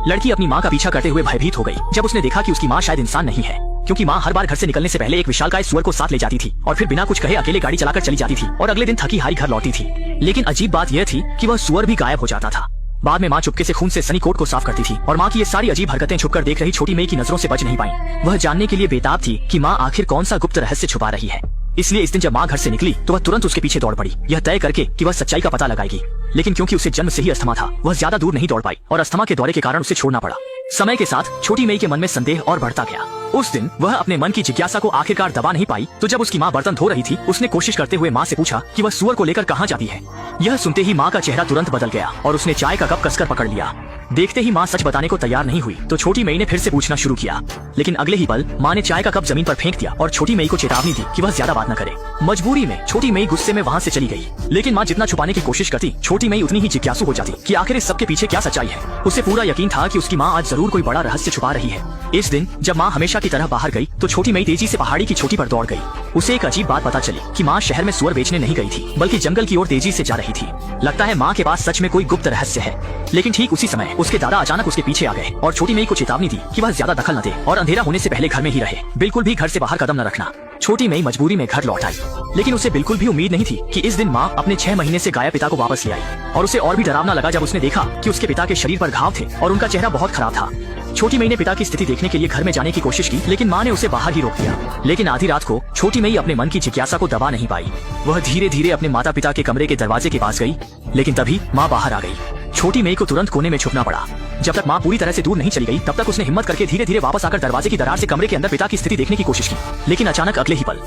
लड़की अपनी माँ का पीछा करते हुए भयभीत हो गई जब उसने देखा कि उसकी माँ शायद इंसान नहीं है, क्योंकि माँ हर बार घर से निकलने से पहले एक विशालकाय सुअर को साथ ले जाती थी और फिर बिना कुछ कहे अकेले गाड़ी चलाकर चली जाती थी और अगले दिन थकी हारी घर लौटती थी। लेकिन अजीब बात यह थी कि वह सुअर भी गायब हो जाता था। बाद में माँ चुपके से खून से सनी कोट को साफ करती थी और माँ की ये सारी अजीब हरकतें छुपकर देख रही छोटी मेई की नजरों से बच नहीं पाई। वह जानने के लिए बेताब थी कि माँ आखिर कौन सा गुप्त रहस्य छुपा रही है। इसलिए इस दिन जब माँ घर से निकली तो वह तुरंत उसके पीछे दौड़ पड़ी, यह तय करके कि वह सच्चाई का पता लगाएगी। लेकिन क्योंकि उसे जन्म से ही अस्थमा था, वह ज्यादा दूर नहीं दौड़ पाई और अस्थमा के दौरे के कारण उसे छोड़ना पड़ा। समय के साथ छोटी मेई के मन में संदेह और बढ़ता गया। उस दिन वह अपने मन की जिज्ञासा को आखिरकार दबा नहीं पाई, तो जब उसकी माँ बर्तन धो रही थी, उसने कोशिश करते हुए माँ से पूछा कि वह सुअर को लेकर कहाँ जाती है। यह सुनते ही माँ का चेहरा तुरंत बदल गया और उसने चाय का कप कसकर पकड़ लिया। देखते ही माँ सच बताने को तैयार नहीं हुई तो छोटी मेई ने फिर से पूछना शुरू किया, लेकिन अगले ही पल माँ ने चाय का कप जमीन पर फेंक दिया और छोटी मेई को चेतावनी दी कि वह ज्यादा बात न करे। मजबूरी में छोटी मेई गुस्से में वहाँ से चली गई, लेकिन माँ जितना छुपाने की कोशिश करती, छोटी मेई उतनी ही जिज्ञासु हो जाती कि आखिर इस सबके पीछे क्या सच्चाई है। उसे पूरा यकीन था कि उसकी माँ आज जरूर कोई बड़ा रहस्य छुपा रही है। इस दिन जब माँ हमेशा की तरह बाहर गई तो छोटी मेई तेजी से पहाड़ी की चोटी पर दौड़ गई। उसे एक अजीब बात पता चली कि माँ शहर में सुअर बेचने नहीं गई थी, बल्कि जंगल की ओर तेजी से जा रही थी। लगता है माँ के पास सच में कोई गुप्त रहस्य है। लेकिन ठीक उसी समय उसके दादा अचानक उसके पीछे आ गए और छोटी मेई को चेतावनी दी कि वह ज्यादा दखल न दे और अंधेरा होने से पहले घर में ही रहे, बिल्कुल भी घर से बाहर कदम न रखना। छोटी मेई मजबूरी में घर लौट आई, लेकिन उसे बिल्कुल भी उम्मीद नहीं थी कि इस दिन माँ अपने 6 महीने से गायब पिता को वापस ले आई। और उसे और भी डरावना लगा जब उसने देखा कि उसके पिता के शरीर पर घाव थे और उनका चेहरा बहुत खराब था। छोटी मेई ने पिता की स्थिति देखने के लिए घर में जाने की कोशिश की, लेकिन माँ ने उसे बाहर ही रोक दिया। लेकिन आधी रात को छोटी मेई अपने मन की जिज्ञासा को दबा नहीं पाई। वह धीरे धीरे अपने माता पिता के कमरे के दरवाजे के पास गई, लेकिन तभी माँ बाहर आ गई। छोटी मेई को तुरंत कोने में छुपना पड़ा। जब तक माँ पूरी तरह से दूर नहीं चली गई तब तक उसने हिम्मत करके धीरे धीरे वापस आकर दरवाजे की दरार से कमरे के अंदर पिता की स्थिति देखने की कोशिश की, लेकिन अचानक अगले ही पल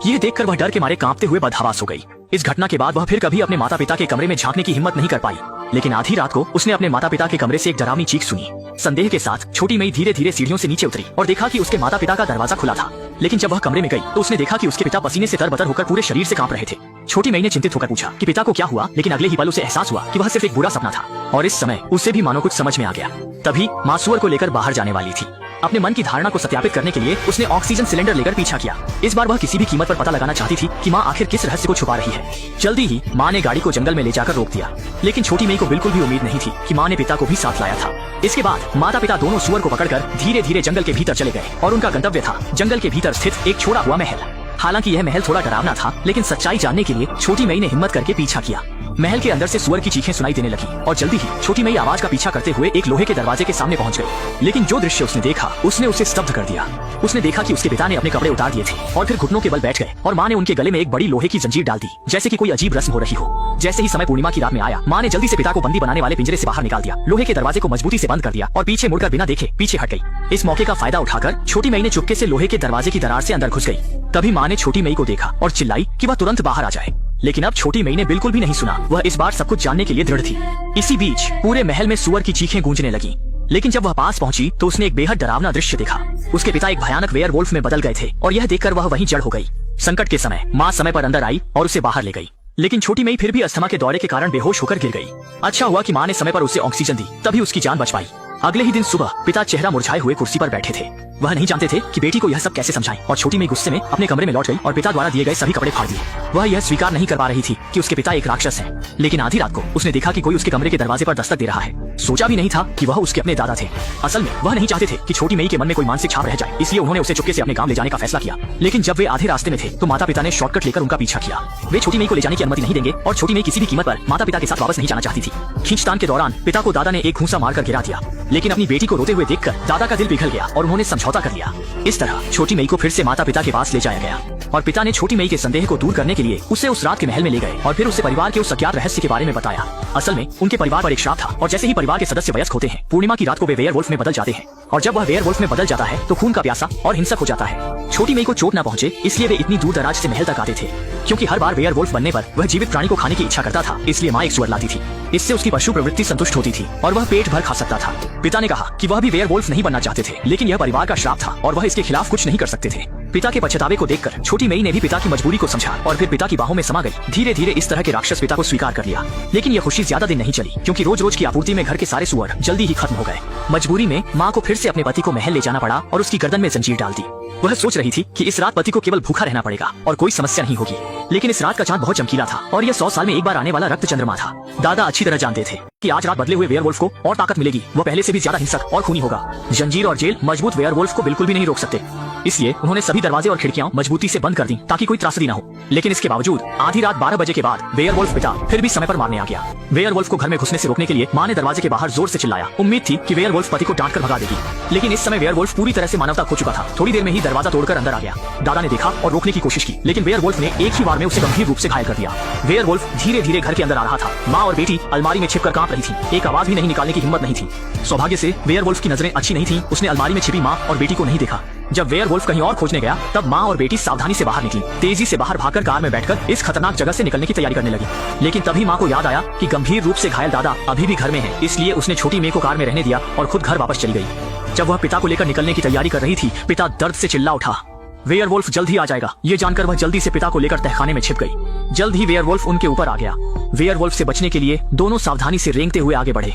यह देखकर वह डर के मारे कांपते हुए बदहवास हो गई। इस घटना के बाद वह फिर कभी अपने माता पिता के कमरे में झांकने की हिम्मत नहीं कर पाई। लेकिन आधी रात को उसने अपने माता पिता के कमरे से एक डरावनी चीख सुनी। संदेह के साथ छोटी मेई धीरे धीरे सीढ़ियों से नीचे उतरी और देखा कि उसके माता पिता का दरवाजा खुला था। लेकिन जब वह कमरे में गई तो उसने देखा कि उसके पिता पसीने से तरबतर होकर पूरे शरीर से कांप रहे थे। छोटी मेई ने चिंतित होकर पूछा कि पिता को क्या हुआ, लेकिन अगले ही पल उसे एहसास हुआ कि वह सिर्फ एक बुरा सपना था और इस समय उसे भी मानो कुछ समझ में आ गया। तभी माँ सुअर को लेकर बाहर जाने वाली थी। अपने मन की धारणा को सत्यापित करने के लिए उसने ऑक्सीजन सिलेंडर लेकर पीछा किया। इस बार वह किसी भी कीमत पर पता लगाना चाहती थी कि माँ आखिर किस रहस्य को छुपा रही है। जल्दी ही माँ ने गाड़ी को जंगल में ले जाकर रोक दिया, लेकिन छोटी मेई को बिल्कुल भी उम्मीद नहीं थी कि माँ ने पिता को भी साथ लाया था। इसके बाद माता पिता दोनों सुअर को पकड़कर धीरे धीरे जंगल के भीतर चले गए और उनका गंतव्य था जंगल के भीतर स्थित एक छोड़ा हुआ महल। हालांकि यह महल थोड़ा डरावना था, लेकिन सच्चाई जानने के लिए छोटी मेई ने हिम्मत करके पीछा किया। महल के अंदर से सुअर की चीखें सुनाई देने लगी और जल्दी ही छोटी मेई आवाज का पीछा करते हुए एक लोहे के दरवाजे के सामने पहुंच गई। लेकिन जो दृश्य उसने देखा उसने उसे स्तब्ध कर दिया। उसने देखा कि उसके पिता ने अपने कपड़े उतार दिए थे और फिर घुटनों के बल बैठ गए और माँ ने उनके गले में एक बड़ी लोहे की जंजीर डाल दी, जैसे कि कोई अजीब रस्म हो रही हो। जैसे ही समय पूर्णिमा की रात में आया, माँ ने जल्दी से पिता को बंदी बनाने वाले पिंजरे से बाहर निकाल दिया, लोहे के दरवाजे को मजबूती से बंद कर दिया और पीछे मुड़कर बिना देखे पीछे हट गई। इस मौके का फायदा उठाकर छोटी मेई ने चुपके से लोहे के दरवाजे की दरार से अंदर घुस गई। तभी माँ ने छोटी मेई को देखा और चिल्लाई कि वह तुरंत बाहर आ जाए, लेकिन अब छोटी मेई ने बिल्कुल भी नहीं सुना। वह इस बार सब कुछ जानने के लिए दृढ़ थी। इसी बीच पूरे महल में सुअर की चीखें गूंजने लगी, लेकिन जब वह पास पहुंची तो उसने एक बेहद डरावना दृश्य देखा। उसके पिता एक भयानक वेयरवुल्फ में बदल गए थे और यह देखकर वह वहीं जड़ हो गई। संकट के समय माँ समय पर अंदर आई और उसे बाहर ले गई, लेकिन छोटी मेई फिर भी अस्थमा के दौरे के कारण बेहोश होकर गिर गई। अच्छा हुआ कि माँ ने समय पर उसे ऑक्सीजन दी, तभी उसकी जान बच पाई। अगले ही दिन सुबह पिता चेहरा मुरझाए हुए कुर्सी पर बैठे थे। वह नहीं जानते थे कि बेटी को यह सब कैसे समझाएं और छोटी मेई गुस्से में अपने कमरे में लौट गई और पिता द्वारा दिए गए सभी कपड़े फाड़ दिए। वह यह स्वीकार नहीं कर पा रही थी कि उसके पिता एक राक्षस हैं। लेकिन आधी रात को उसने देखा कि कोई उसके कमरे के दरवाजे पर दस्तक दे रहा है। सोचा भी नहीं था कि वह उसके अपने दादा थे। असल में वह नहीं चाहते थे कि छोटी मेई के मन में कोई मानसिक छाप रह जाए, इसलिए उन्होंने उसे चुपके से अपने गांव ले जाने का फैसला किया। लेकिन जब वे आधे रास्ते में थे तो माता पिता ने शॉर्टकट लेकर उनका पीछा किया। वे छोटी मेई को ले जाने की अनुमति नहीं देंगे और छोटी मेई किसी भी कीमत पर माता पिता के साथ वापस नहीं जाना चाहती थी। खींचतान के दौरान पिता को दादा ने एक घूंसा मारकर गिरा दिया, लेकिन अपनी बेटी को रोते हुए देखकर दादा का दिल पिघल गया और उन्होंने समझौता कर लिया। इस तरह छोटी मेई को फिर से माता पिता के पास ले जाया गया और पिता ने छोटी मेई के संदेह को दूर करने के लिए उसे उस रात के महल में ले गए और फिर उसे परिवार के उस अज्ञात रहस्य के बारे में बताया। असल में उनके परिवार पर एक श्राप था और जैसे ही परिवार के सदस्य वयस्क होते हैं, पूर्णिमा की रात को वे वेयरवुल्फ में बदल जाते हैं और जब वह वेयरवुल्फ में बदल जाता है तो खून का प्यासा और हिंसक हो जाता है। छोटी मेई को चोट न पहुंचे इसलिए वे इतनी दूर दराज से महल तक आते थे, क्योंकि हर बार वेयरवुल्फ बनने पर वह जीवित प्राणी को खाने की इच्छा करता था, इसलिए माँ एक सुअर लाती थी। इससे उसकी पशु प्रवृत्ति संतुष्ट होती थी और वह पेट भर खा सकता था। पिता ने कहा कि वह भी वेयरवुल्फ नहीं बनना चाहते थे, लेकिन यह परिवार का श्राप था और वह इसके खिलाफ कुछ नहीं कर सकते थे। पिता के पछतावे को देखकर छोटी मई ने भी पिता की मजबूरी को समझा और फिर पिता की बाहों में समा गई। धीरे धीरे इस तरह के राक्षस पिता को स्वीकार कर लिया। लेकिन यह खुशी ज्यादा दिन नहीं चली, क्योंकि रोज रोज की आपूर्ति में घर के सारे सुअर जल्दी ही खत्म हो गए। मजबूरी में माँ को फिर से अपने पति को महल ले जाना पड़ा और उसकी गर्दन में जंजीर डाल दी। वह सोच रही थी कि इस रात पति को केवल भूखा रहना पड़ेगा और कोई समस्या नहीं होगी। लेकिन इस रात का चांद बहुत चमकीला था और यह 100 साल में एक बार आने वाला रक्त चंद्रमा था। दादा अच्छी तरह जानते थे कि आज रात बदले हुए वेयरवुल्फ को और ताकत मिलेगी। वह पहले से भी ज्यादा हिंसक और खूनी होगा। जंजीर और जेल मजबूत वेयरवुल्फ को बिल्कुल भी नहीं रोक सकते। इसलिए उन्होंने सभी दरवाजे और खिड़कियां मजबूती से बंद कर दी ताकि कोई त्रासदी न हो। लेकिन इसके बावजूद आधी रात 12 बजे के बाद वेयरवुल्फ पिता फिर भी समय पर मारने आ गया। वेयरवुल्फ को घर में घुसने से रोकने के लिए माँ ने दरवाजे के बाहर जोर से चिल्लाया। उम्मीद थी कि वेयरवुल्फ पति को डांट कर भगा देगी, लेकिन इस समय वेयरवुल्फ पूरी तरह से मानवता खो चुका था। थोड़ी देर में ही दरवाजा तोड़कर अंदर आ गया। दादा ने देखा और रोकने की कोशिश की, लेकिन वेयरवुल्फ ने एक ही बार में उसे गंभीर रूप से घायल कर दिया। वेयरवुल्फ धीरे धीरे घर के अंदर आ रहा था। माँ और बेटी अलमारी में छिपकर कांप रही थी। एक आवाज भी नहीं निकालने की हिम्मत नहीं थी। सौभाग्य से वेयरवुल्फ की नजरें अच्छी नहीं थी। उसने अलमारी में छिपी माँ और बेटी को नहीं देखा। जब वेयरवुल्फ कहीं और खोजने गया तब माँ और बेटी सावधानी से बाहर निकली। तेजी से बाहर भागकर कार में बैठकर इस खतरनाक जगह से निकलने की तैयारी करने लगी। लेकिन तभी माँ को याद आया कि गंभीर रूप से घायल दादा अभी भी घर में है। इसलिए उसने छोटी मेई को कार में रहने दिया और खुद घर वापस चली गई। जब वह पिता को लेकर निकलने की तैयारी कर रही थी, पिता दर्द से चिल्ला उठा। वेयरवुल्फ जल्द ही आ जाएगा। ये जानकर वह जल्दी से पिता को लेकर तहखाने में छिप गई। जल्द ही वेयरवुल्फ उनके ऊपर आ गया। वेयरवुल्फ से बचने के लिए दोनों सावधानी से रेंगते हुए आगे बढ़े,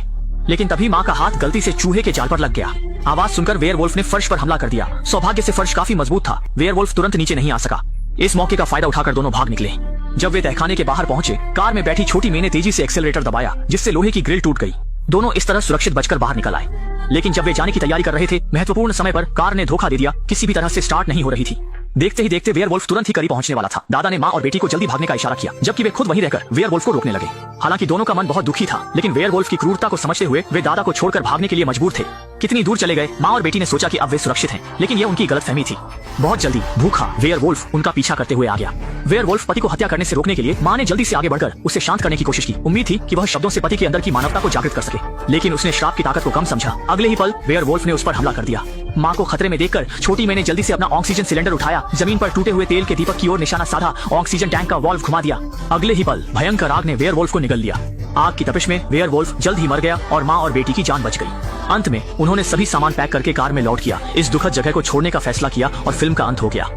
लेकिन तभी माँ का हाथ गलती से चूहे के जाल पर लग गया। आवाज सुनकर वेयरवुल्फ ने फर्श पर हमला कर दिया। सौभाग्य से फर्श काफी मजबूत था। वेयरवुल्फ तुरंत नीचे नहीं आ सका। इस मौके का फायदा उठाकर दोनों भाग निकले। जब वे तहखाने के बाहर पहुंचे, कार में बैठी छोटी मेई ने तेजी से एक्सेलरेटर दबाया, जिससे लोहे की ग्रिल टूट गई। दोनों इस तरह सुरक्षित बचकर बाहर निकल आए। लेकिन जब वे जाने की तैयारी कर रहे थे, महत्वपूर्ण समय पर कार ने धोखा दे दिया। किसी भी तरह से स्टार्ट नहीं हो रही थी। देखते ही देखते वेयरवुल्फ तुरंत ही करीब पहुंचने वाला था। दादा ने माँ और बेटी को जल्दी भागने का इशारा किया, जबकि वे खुद वहीं रहकर वेयरवुल्फ को रोकने लगे। हालांकि दोनों का मन बहुत दुखी था, लेकिन वेयरवुल्फ की क्रूरता को समझते हुए वे दादा को छोड़कर भागने के लिए मजबूर थे। कितनी दूर चले गए, माँ और बेटी ने सोचा कि अब वे सुरक्षित हैं, लेकिन यह उनकी गलतफहमी थी। बहुत जल्दी भूखा वेयरवुल्फ उनका पीछा करते हुए आ गया। वेयरवुल्फ पति को हत्या करने से रोकने के लिए माँ ने जल्दी से आगे बढ़कर उसे शांत करने की कोशिश की। उम्मीद थी कि वह शब्दों से पति के अंदर की मानवता को जागृत कर सके, लेकिन उसने श्राप की ताकत को कम समझा। अगले ही पल वेयरवुल्फ ने उस पर हमला कर दिया। माँ को खतरे में देखकर छोटी मैंने जल्दी से अपना ऑक्सीजन सिलेंडर उठाया, जमीन पर टूटे हुए तेल के दीपक की ओर निशाना साधा, ऑक्सीजन टैंक का वाल्व घुमा दिया। अगले ही पल भयंकर आग ने वेयरवुल्फ को निगल लिया। आग की तपिश में वेयरवुल्फ जल्द ही मर गया और माँ और बेटी की जान बच गई। अंत में उन्होंने सभी सामान पैक करके कार में लौट किया। इस दुखद जगह को छोड़ने का फैसला किया और फिल्म का अंत हो गया।